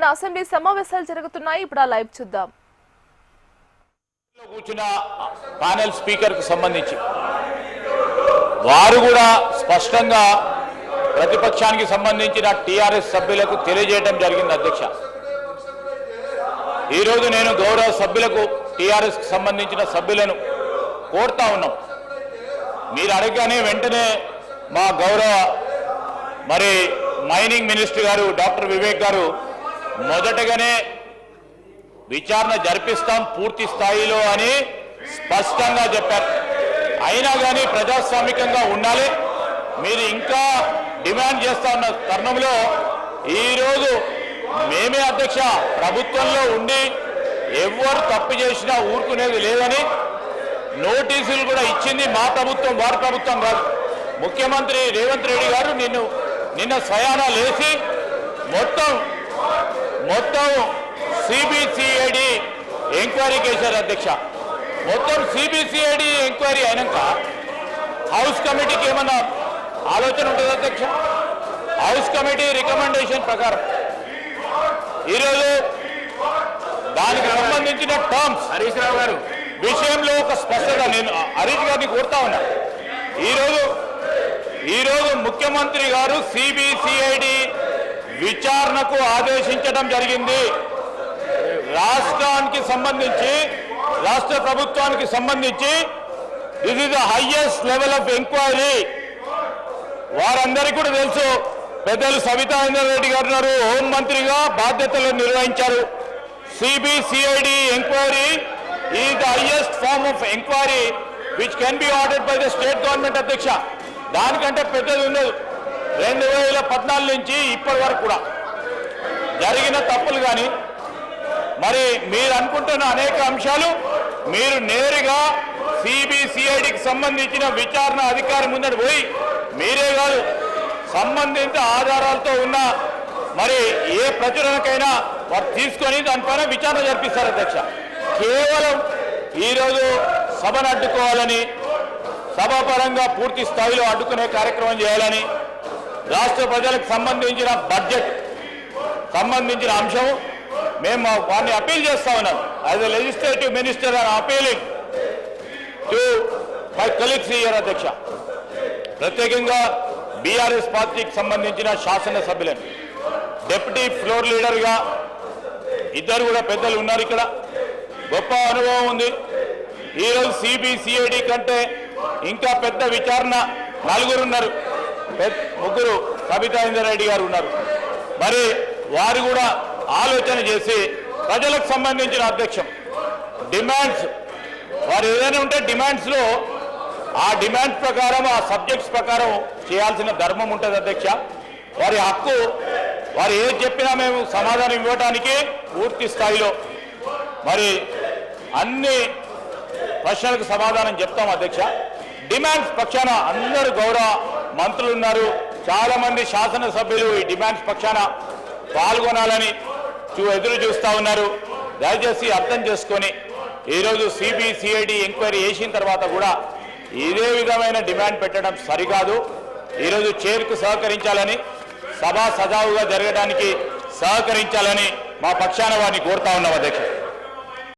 Telangana assembly సమావేశాలు జరుగుతున్నాయి. ఇప్పుడు ఆ లైవ్ చూద్దాం. కూర్చున్న ప్యానెల్ స్పీకర్ కు సంబంధించి వారు కూడా స్పష్టంగా ప్రతిపక్షానికి సంబంధించిన టీఆర్ఎస్ సభ్యులకు తెలియజేయడం జరిగింది. అధ్యక్ష, ఈరోజు నేను గౌరవ సభ్యులకు టీఆర్ఎస్ కు సంబంధించిన సభ్యులను కోరుతా ఉన్నాం. మీరు అడగగానే వెంటనే మా గౌరవ మైనింగ్ మినిస్టర్ గారు డాక్టర్ వివేక్ గారు మొదటగానే విచారణ జరిపిస్తాం పూర్తి స్థాయిలో అని స్పష్టంగా చెప్పారు. అయినా కానీ ప్రజాస్వామికంగా ఉండాలి. మీరు ఇంకా డిమాండ్ చేస్తా ఉన్న తరుణంలో ఈరోజు మేమే అధ్యక్ష ప్రభుత్వంలో ఉండి ఎవరు తప్పు చేసినా ఊరుకునేది లేదని నోటీసులు కూడా ఇచ్చింది మా ప్రభుత్వం, వారి ప్రభుత్వం కాదు. ముఖ్యమంత్రి రేవంత్ రెడ్డి గారు నిన్న స్వయానా లేచి మొత్తం సిబిసిఐడి ఎంక్వైరీ చేశారు. అధ్యక్ష, మొత్తం సిబిసిఐడి ఎంక్వైరీ అయినాక హౌస్ కమిటీకి ఏమన్నా ఆలోచన ఉంటుంది అధ్యక్ష? హౌస్ కమిటీ రికమెండేషన్ ప్రకారం ఈరోజు దానికి సంబంధించిన టర్మ్స్ హరీష్ రావు గారు విషయంలో ఒక స్పష్టత నేను హరీష్ గారిని కోరుతా ఉన్నా. ఈరోజు ముఖ్యమంత్రి గారు సిబిసిఐడి విచారణకు ఆదేశించడం జరిగింది. రాష్ట్రానికి సంబంధించి రాష్ట్ర ప్రభుత్వానికి సంబంధించి this is the highest level of enquiry. వారందరికీ కూడా తెలుసు. పెద్దలు సబితా ఇంద్రారెడ్డి గారు ఉన్నారు, హోంమంత్రిగా బాధ్యతలు నిర్వహించారు. CBCID enquiry is the highest form of enquiry which can be ordered by the state government. అధ్యక్ష, దానికంటే పెద్దది ఉండదు. 2014 నుంచి ఇప్పటి వరకు కూడా జరిగిన తప్పులు కానీ మీరు అనుకుంటున్న అనేక అంశాలు మీరు నేరుగా సిబిసిఐడికి సంబంధించిన విచారణ అధికారి ముందట పోయి మీరే కాదు సంబంధిత ఆధారాలతో ఉన్న ఏ ప్రచురణకైనా వారు తీసుకొని దానిపైన విచారణ జరిపిస్తారు. అధ్యక్ష, కేవలం ఈరోజు సభను అడ్డుకోవాలని, సభాపరంగా పూర్తి స్థాయిలో అడ్డుకునే కార్యక్రమం చేయాలని, రాష్ట్ర ప్రజలకు సంబంధించిన బడ్జెట్ సంబంధించిన అంశం మేము వారిని అపీల్ చేస్తా ఉన్నాం. As a legislative minister and appealing to my colleagues here. అధ్యక్ష, ప్రత్యేకంగా బీఆర్ఎస్ పార్టీకి సంబంధించిన శాసనసభ్యులను డిప్యూటీ ఫ్లోర్ లీడర్గా ఇద్దరు కూడా పెద్దలు ఉన్నారు. ఇక్కడ గొప్ప అనుభవం ఉంది. ఈరోజు సిబిసిఐడి కంటే ఇంకా పెద్ద విచారణ నలుగురు ఉన్నారు. ముగ్గురు సబితా ఇంద్రారెడ్డి గారు ఉన్నారు. వారు కూడా ఆలోచన చేసి ప్రజలకు సంబంధించిన అధ్యక్షం డిమాండ్స్ వారు ఏదైనా ఉంటే డిమాండ్స్లో ఆ డిమాండ్స్ ప్రకారం ఆ సబ్జెక్ట్స్ ప్రకారం చేయాల్సిన ధర్మం ఉంటుంది. అధ్యక్ష, వారి హక్కు. వారు ఏది చెప్పినా మేము సమాధానం ఇవ్వడానికి పూర్తి స్థాయిలో అన్ని ప్రశ్నలకు సమాధానం చెప్తాం. అధ్యక్ష, డిమాండ్స్ పక్షాన అందరూ గౌరవ మంత్రులు ఉన్నారు, చాలా మంది శాసనసభ్యులు ఈ డిమాండ్స్ పక్షాన పాల్గొనాలని ఎదురు చూస్తూ ఉన్నారు. దయచేసి అర్థం చేసుకొని ఈరోజు సిబిసిఐడి ఎంక్వైరీ చేసిన తర్వాత కూడా ఇదే విధమైన డిమాండ్ పెట్టడం సరికాదు. ఈరోజు చైర్కు సహకరించాలని, సభ సజావుగా జరగడానికి సహకరించాలని మా పక్షాన వారిని కోరుతా ఉన్నాం. అధ్యక్ష.